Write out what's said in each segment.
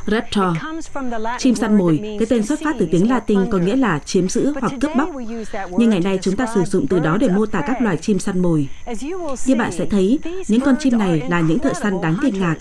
Raptor, chim săn mồi, cái tên xuất phát từ tiếng Latin có nghĩa là chiếm giữ hoặc cướp bóc. Nhưng ngày nay chúng ta sử dụng từ đó để mô tả các loài chim săn mồi. Như bạn sẽ thấy, những con chim này là những thợ săn đáng kinh ngạc,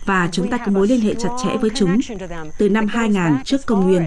và chúng ta có mối liên hệ chặt chẽ với chúng từ năm 2000 trước công nguyên.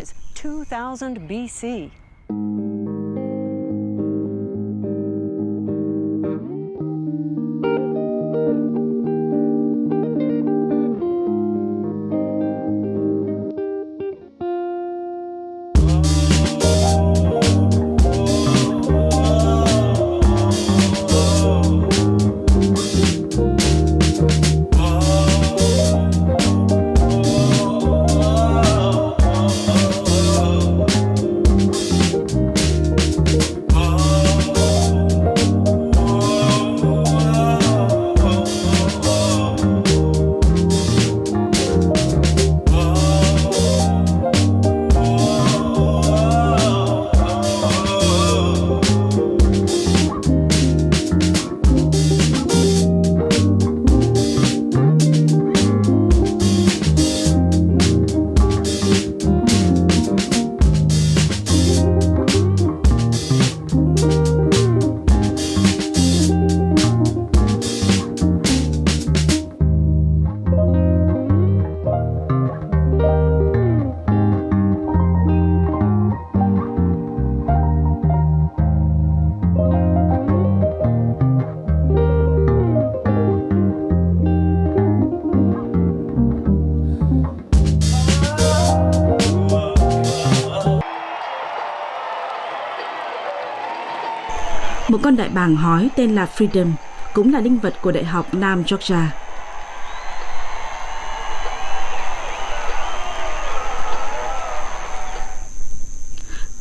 Một con đại bàng hói tên là Freedom cũng là linh vật của Đại học Nam Georgia.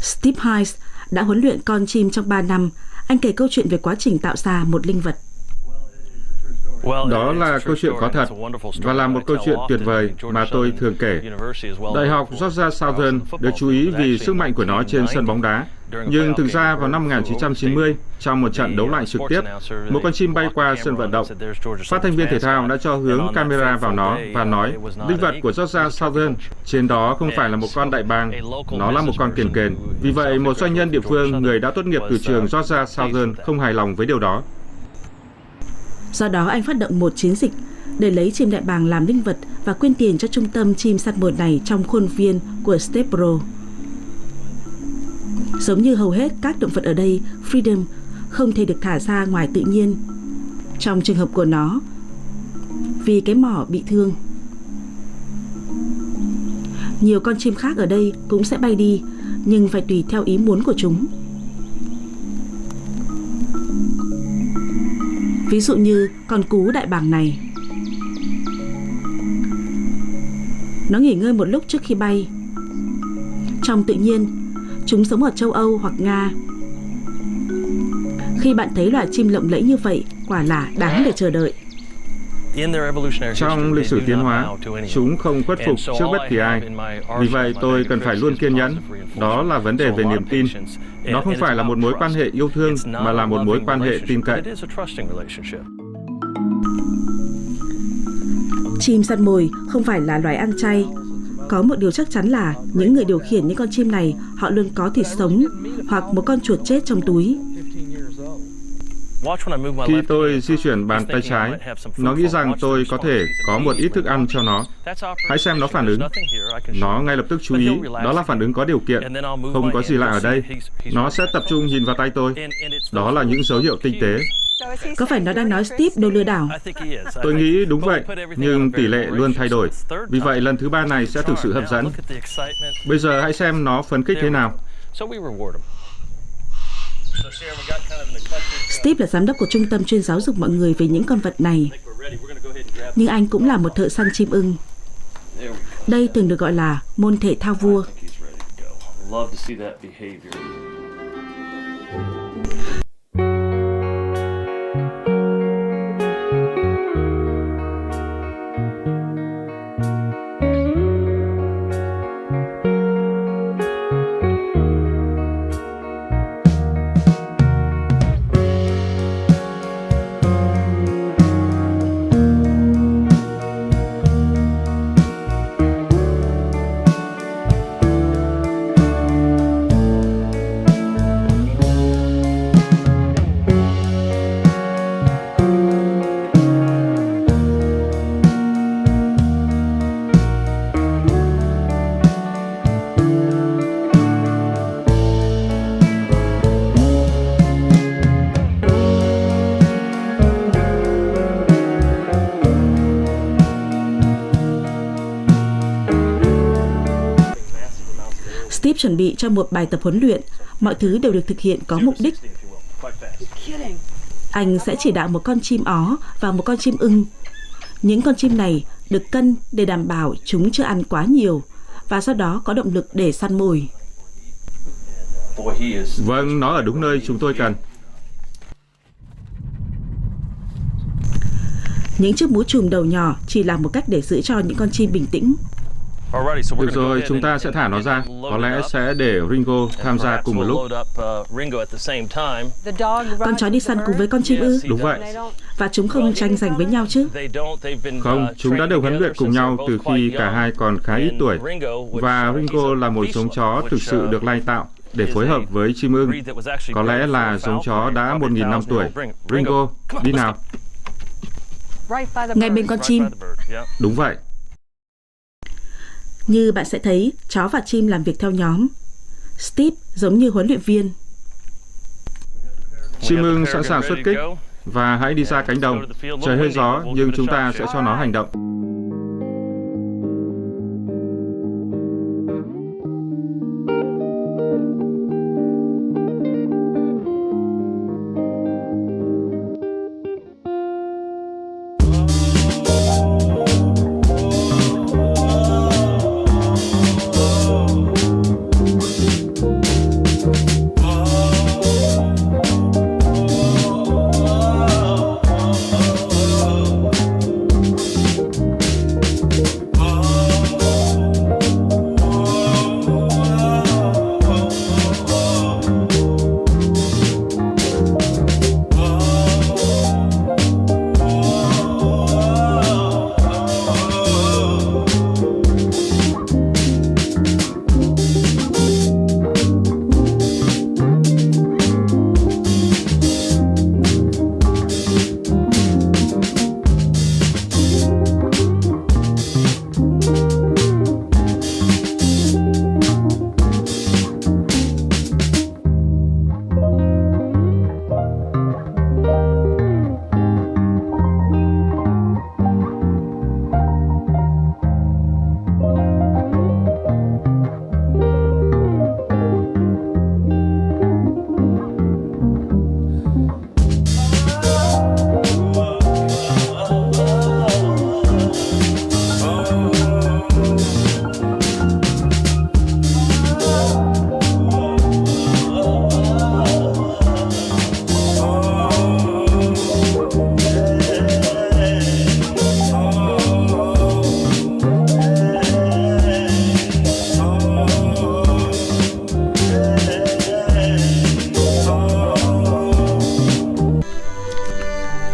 Steve Hayes đã huấn luyện con chim trong 3 năm. Anh kể câu chuyện về quá trình tạo ra một linh vật. Đó là câu chuyện có thật và là một câu chuyện tuyệt vời mà tôi thường kể. Đại học Georgia Southern được chú ý vì sức mạnh của nó trên sân bóng đá. Nhưng thực ra vào năm 1990, trong một trận đấu lạnh trực tiếp, một con chim bay qua sân vận động. Phát thanh viên thể thao đã cho hướng camera vào nó và nói, linh vật của Georgia Southern, trên đó không phải là một con đại bàng, nó là một con kền kền. Vì vậy, một doanh nhân địa phương, người đã tốt nghiệp từ trường Georgia Southern không hài lòng với điều đó. Do đó, anh phát động một chiến dịch để lấy chim đại bàng làm linh vật và quyên tiền cho trung tâm chim săn mồi này trong khuôn viên của Stepboro. Giống như hầu hết các động vật ở đây, Freedom không thể được thả ra ngoài tự nhiên. Trong trường hợp của nó, vì cái mỏ bị thương. Nhiều con chim khác ở đây cũng sẽ bay đi, nhưng phải tùy theo ý muốn của chúng. Ví dụ như con cú đại bàng này. Nó nghỉ ngơi một lúc trước khi bay. Trong tự nhiên, chúng sống ở châu Âu hoặc Nga. Khi bạn thấy loài chim lộng lẫy như vậy, quả là đáng để chờ đợi. Trong lịch sử tiến hóa, chúng không khuất phục trước bất kỳ ai. Vì vậy, tôi cần phải luôn kiên nhẫn. Đó là vấn đề về niềm tin. Nó không phải là một mối quan hệ yêu thương, mà là một mối quan hệ tin cậy. Chim săn mồi không phải là loài ăn chay. Có một điều chắc chắn là những người điều khiển những con chim này, họ luôn có thịt sống hoặc một con chuột chết trong túi. Khi tôi di chuyển bàn tay trái, nó nghĩ rằng tôi có thể có một ít thức ăn cho nó. Hãy xem nó phản ứng. Nó ngay lập tức chú ý, đó là phản ứng có điều kiện. Không có gì lạ ở đây. Nó sẽ tập trung nhìn vào tay tôi. Đó là những dấu hiệu tinh tế. Có phải nó đang nói Steve đồ lừa đảo? Tôi nghĩ đúng vậy, nhưng tỷ lệ luôn thay đổi. Vì vậy, lần thứ 3 này sẽ thực sự hấp dẫn. Bây giờ hãy xem nó phấn khích thế nào. Steve là giám đốc của trung tâm chuyên giáo dục mọi người về những con vật này. Nhưng anh cũng là một thợ săn chim ưng. Đây thường được gọi là môn thể thao vua. Steve chuẩn bị cho một bài tập huấn luyện, mọi thứ đều được thực hiện có mục đích. Anh sẽ chỉ đạo một con chim ó và một con chim ưng. Những con chim này được cân để đảm bảo chúng chưa ăn quá nhiều và do đó có động lực để săn mồi. Vâng, nó ở đúng nơi chúng tôi cần. Những chiếc mũ trùm đầu nhỏ chỉ là một cách để giữ cho những con chim bình tĩnh. Được rồi, chúng ta sẽ thả nó ra. Có lẽ sẽ để Ringo tham gia cùng một lúc. Con chó đi săn cùng với con chim ư? Đúng vậy. Và chúng không tranh giành với nhau chứ? Không, chúng đã được huấn luyện cùng nhau từ khi cả hai còn khá ít tuổi. Và Ringo là một giống chó thực sự được lai tạo để phối hợp với chim ưng. Có lẽ là giống chó đã 1.000 năm tuổi. Ringo, đi nào. Ngay bên con chim. Đúng vậy. Như bạn sẽ thấy, chó và chim làm việc theo nhóm. Steve giống như huấn luyện viên. Chim ưng sẵn sàng xuất kích. Và hãy đi ra cánh đồng. Trời hơi gió, nhưng chúng ta sẽ cho nó hành động.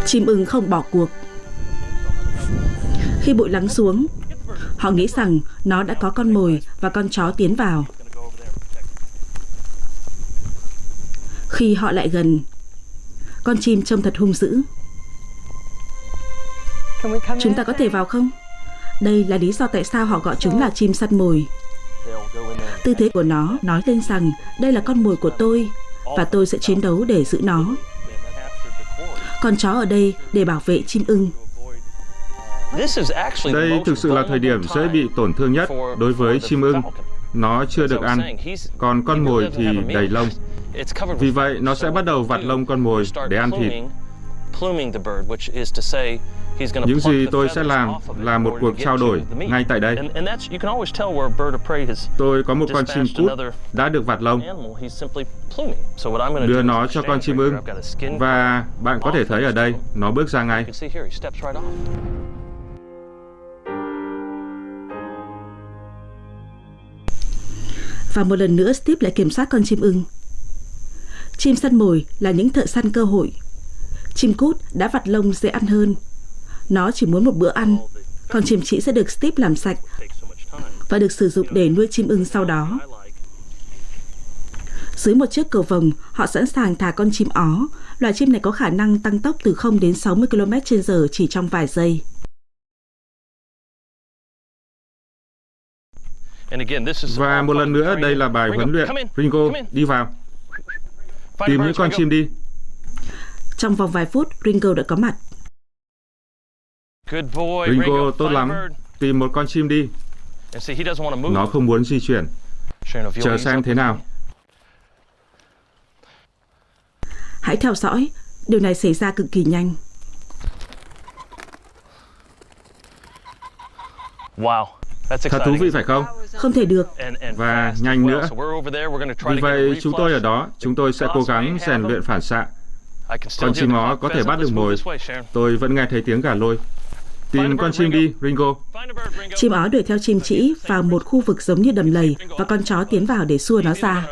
Chim ưng không bỏ cuộc. Khi bụi lắng xuống, họ nghĩ rằng nó đã có con mồi và con chó tiến vào. Khi họ lại gần, con chim trông thật hung dữ. Chúng ta có thể vào không? Đây là lý do tại sao họ gọi chúng là chim săn mồi. Tư thế của nó nói lên rằng đây là con mồi của tôi và tôi sẽ chiến đấu để giữ nó. Con chó ở đây để bảo vệ chim ưng. Đây thực sự là thời điểm dễ bị tổn thương nhất đối với chim ưng. Nó chưa được ăn, còn con mồi thì đầy lông. Vì vậy, nó sẽ bắt đầu vặt lông con mồi để ăn thịt. Những gì tôi sẽ làm là một cuộc trao đổi ngay tại đây. Tôi có một con chim cút đã được vặt lông. Đưa nó cho con chim ưng. Và bạn có thể thấy ở đây, nó bước ra ngay. Và một lần nữa Steve lại kiểm soát con chim ưng. Chim săn mồi là những thợ săn cơ hội. Chim cút đã vặt lông dễ ăn hơn. Nó chỉ muốn một bữa ăn. Còn chim chỉ sẽ được Steve làm sạch và được sử dụng để nuôi chim ưng sau đó. Dưới một chiếc cầu vồng, họ sẵn sàng thả con chim ó. Loài chim này có khả năng tăng tốc từ 0 đến 60 km/h chỉ trong vài giây. Và một lần nữa, đây là bài huấn luyện. Ringo, đi vào. Tìm những con chim đi. Trong vòng vài phút, Ringo đã có mặt. Ringo, tốt lắm. Tìm một con chim đi. Nó không muốn di chuyển. Chờ xem thế nào. Hãy theo dõi, điều này xảy ra cực kỳ nhanh. Thật thú vị phải không? Không thể được. Và nhanh nữa. Vì vậy chúng tôi ở đó, chúng tôi sẽ cố gắng rèn luyện phản xạ. Con chim ó có thể bắt được mồi. Tôi vẫn nghe thấy tiếng gà lôi. Tìm con chim đi, Ringo. Chim ó đuổi theo chim trĩ vào một khu vực giống như đầm lầy và con chó tiến vào để xua nó ra.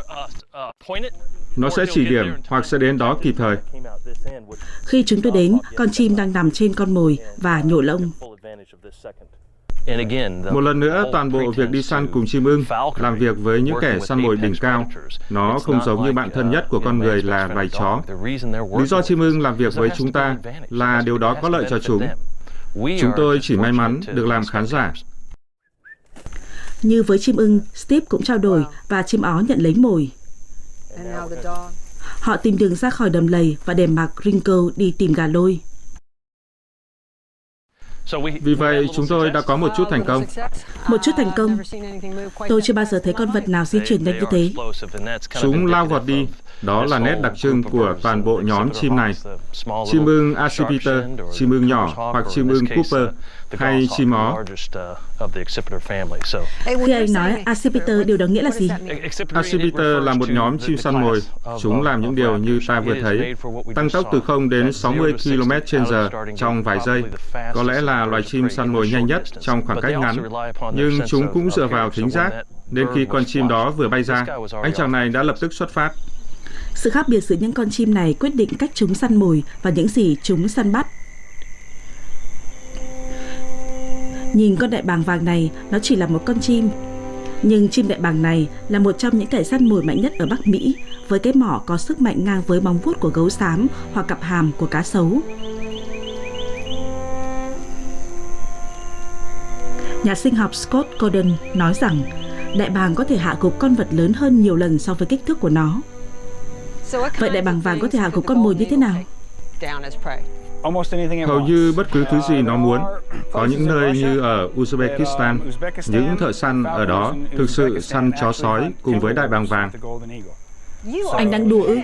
Nó sẽ chỉ điểm hoặc sẽ đến đó kịp thời. Khi chúng tôi đến, con chim đang nằm trên con mồi và nhổ lông. Một lần nữa, toàn bộ việc đi săn cùng chim ưng, làm việc với những kẻ săn mồi đỉnh cao, nó không giống như bạn thân nhất của con người là loài chó. Lý do chim ưng làm việc với chúng ta là điều đó có lợi cho chúng. Chúng tôi chỉ may mắn được làm khán giả. Như với chim ưng, Steve cũng trao đổi và chim ó nhận lấy mồi. Họ tìm đường ra khỏi đầm lầy và để mặc Ringo đi tìm gà lôi. Vì vậy, chúng tôi đã có một chút thành công. Một chút thành công. Tôi chưa bao giờ thấy con vật nào di chuyển nhanh như thế. Chúng lao vọt đi. Đó là nét đặc trưng của toàn bộ nhóm chim này. Chim ưng Accipiter, chim ưng nhỏ hoặc chim ưng Cooper hay chim ó. Khi anh nói Accipiter, điều đó nghĩa là gì? Accipiter là một nhóm chim săn mồi. Chúng làm những điều như ta vừa thấy, tăng tốc từ 0 đến 60 km/h trong vài giây. Có lẽ là loài chim săn mồi nhanh nhất trong khoảng cách ngắn, nhưng chúng cũng dựa vào thính giác, nên khi con chim đó vừa bay ra, anh chàng này đã lập tức xuất phát. Sự khác biệt giữa những con chim này quyết định cách chúng săn mồi và những gì chúng săn bắt. Nhìn con đại bàng vàng này, nó chỉ là một con chim. Nhưng chim đại bàng này là một trong những kẻ săn mồi mạnh nhất ở Bắc Mỹ, với cái mỏ có sức mạnh ngang với móng vuốt của gấu xám hoặc cặp hàm của cá sấu. Nhà sinh học Scott Gordon nói rằng đại bàng có thể hạ gục con vật lớn hơn nhiều lần so với kích thước của nó. Vậy đại bàng vàng có thể hạ gục con mồi như thế nào? Hầu như bất cứ thứ gì nó muốn. Có những nơi như ở Uzbekistan, những thợ săn ở đó thực sự săn chó sói cùng với đại bàng vàng. Anh đang đùa ư?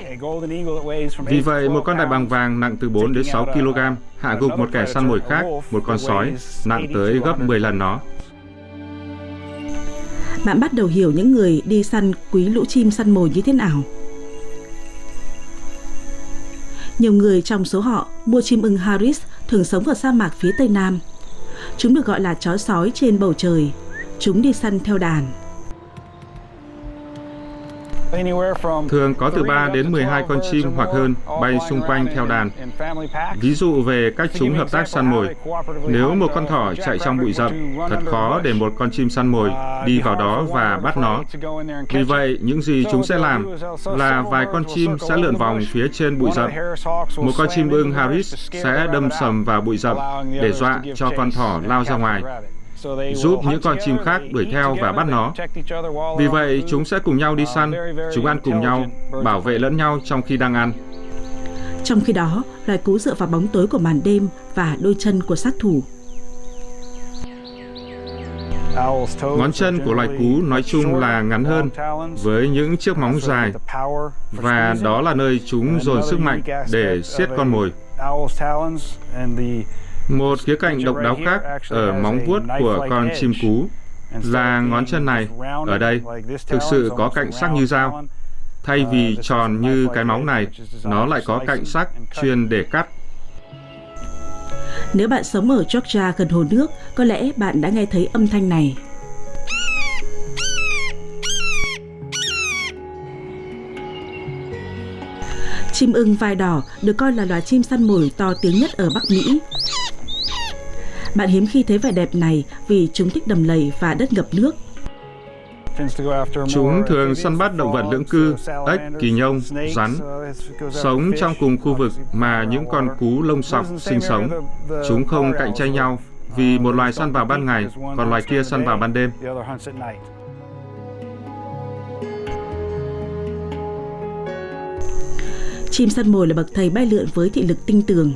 Vì vậy, một con đại bàng vàng nặng từ 4 đến 6 kg hạ gục một kẻ săn mồi khác, một con sói, nặng tới gấp 10 lần nó. Bạn bắt đầu hiểu những người đi săn quý lũ chim săn mồi như thế nào. Nhiều người trong số họ mua chim ưng Harris thường sống ở sa mạc phía Tây Nam. Chúng được gọi là chó sói trên bầu trời. Chúng đi săn theo đàn. Thường có từ 3 đến 12 con chim hoặc hơn bay xung quanh theo đàn. Ví dụ về cách chúng hợp tác săn mồi. Nếu một con thỏ chạy trong bụi rậm, thật khó để một con chim săn mồi đi vào đó và bắt nó. Vì vậy, những gì chúng sẽ làm là vài con chim sẽ lượn vòng phía trên bụi rậm. Một con chim ưng Harris sẽ đâm sầm vào bụi rậm để dọa cho con thỏ lao ra ngoài, giúp những con chim khác đuổi theo và bắt nó. Vì vậy, chúng sẽ cùng nhau đi săn, chúng ăn cùng nhau, bảo vệ lẫn nhau trong khi đang ăn. Trong khi đó, loài cú dựa vào bóng tối của màn đêm và đôi chân của sát thủ. Ngón chân của loài cú nói chung là ngắn hơn, với những chiếc móng dài, và đó là nơi chúng dồn sức mạnh để siết con mồi. Một khía cạnh độc đáo khác ở móng vuốt của con chim cú là ngón chân này, ở đây, thực sự có cạnh sắc như dao. Thay vì tròn như cái móng này, nó lại có cạnh sắc chuyên để cắt. Nếu bạn sống ở Georgia gần hồ nước, có lẽ bạn đã nghe thấy âm thanh này. Chim ưng vai đỏ được coi là loài chim săn mồi to tiếng nhất ở Bắc Mỹ. Bạn hiếm khi thấy vẻ đẹp này vì chúng thích đầm lầy và đất ngập nước. Chúng thường săn bắt động vật lưỡng cư, ếch, kỳ nhông, rắn, sống trong cùng khu vực mà những con cú lông sọc sinh sống. Chúng không cạnh tranh nhau vì một loài săn vào ban ngày, còn loài kia săn vào ban đêm. Chim săn mồi là bậc thầy bay lượn với thị lực tinh tường.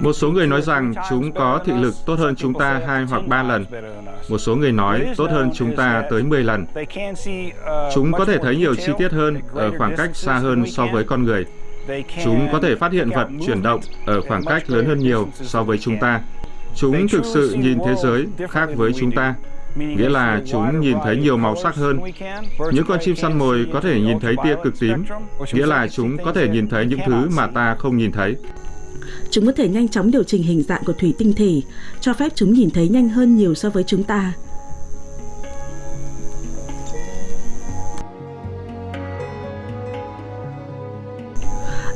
Một số người nói rằng chúng có thị lực tốt hơn chúng ta 2 hoặc 3 lần. Một số người nói tốt hơn chúng ta tới 10 lần. Chúng có thể thấy nhiều chi tiết hơn ở khoảng cách xa hơn so với con người. Chúng có thể phát hiện vật chuyển động ở khoảng cách lớn hơn nhiều so với chúng ta. Chúng thực sự nhìn thế giới khác với chúng ta, nghĩa là chúng nhìn thấy nhiều màu sắc hơn. Những con chim săn mồi có thể nhìn thấy tia cực tím, nghĩa là chúng có thể nhìn thấy những thứ mà ta không nhìn thấy. Chúng có thể nhanh chóng điều chỉnh hình dạng của thủy tinh thể, cho phép chúng nhìn thấy nhanh hơn nhiều so với chúng ta.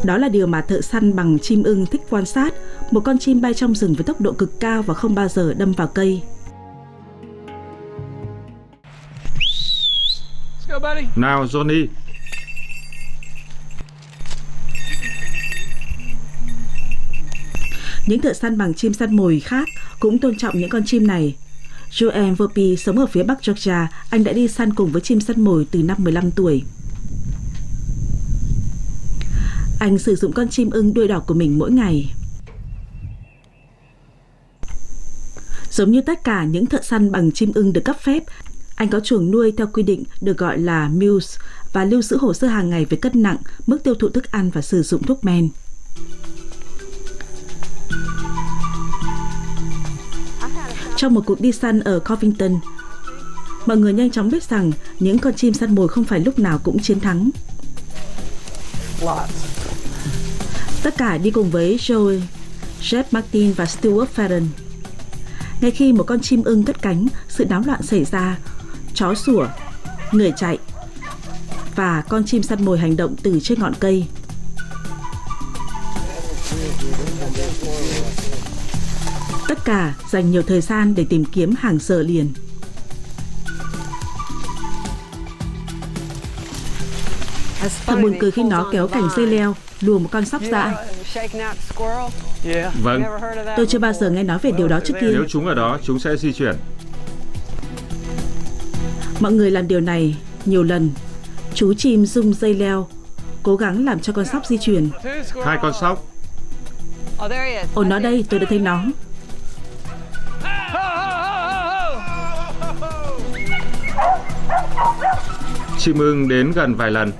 Đó là điều mà thợ săn bằng chim ưng thích quan sát. Một con chim bay trong rừng với tốc độ cực cao và không bao giờ đâm vào cây. Nào, Johnny. Những thợ săn bằng chim săn mồi khác cũng tôn trọng những con chim này. Joel Volpe sống ở phía Bắc Georgia. Anh đã đi săn cùng với chim săn mồi từ năm 15 tuổi. Anh sử dụng con chim ưng đuôi đỏ của mình mỗi ngày. Giống như tất cả những thợ săn bằng chim ưng được cấp phép, anh có chuồng nuôi theo quy định được gọi là Muse và lưu giữ hồ sơ hàng ngày về cân nặng, mức tiêu thụ thức ăn và sử dụng thuốc men. Trong một cuộc đi săn ở Covington, mọi người nhanh chóng biết rằng những con chim săn mồi không phải lúc nào cũng chiến thắng. Tất cả đi cùng với Joey, Jeff Martin và Stuart Farron. Ngay khi một con chim ưng cất cánh, sự náo loạn xảy ra. Chó sủa, người chạy và con chim săn mồi hành động từ trên ngọn cây. Tất cả dành nhiều thời gian để tìm kiếm hàng giờ liền. Thật buồn cười khi nó kéo cành dây leo lùa một con sóc ra. Vâng. Tôi chưa bao giờ nghe nói về điều đó trước kia. Nếu chúng ở đó, chúng sẽ di chuyển. Mọi người làm điều này nhiều lần. Chú chim rung dây leo, cố gắng làm cho con sóc di chuyển. 2 con sóc. Ồ, nó đây, tôi đã thấy nó. Chim ưng đến gần vài lần.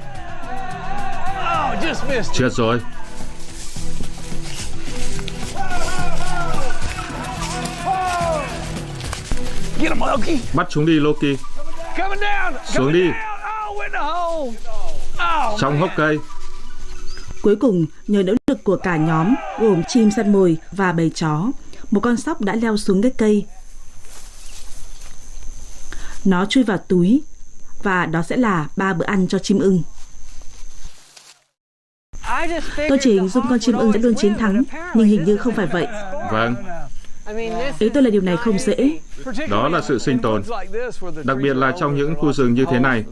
Trượt rồi. Bắt chúng đi, Loki. Xuống đi. Trong hốc cây. Cuối cùng, nhờ nỗ lực của cả nhóm gồm chim săn mồi và bầy chó, một con sóc đã leo xuống cái cây. Nó chui vào túi và đó sẽ là 3 bữa ăn cho chim ưng. Tôi chỉ hình dung con chim ưng sẽ luôn chiến thắng, nhưng hình như không phải vậy. Vâng. Ý tôi là điều này không dễ. Đó là sự sinh tồn, đặc biệt là trong những khu rừng như thế này.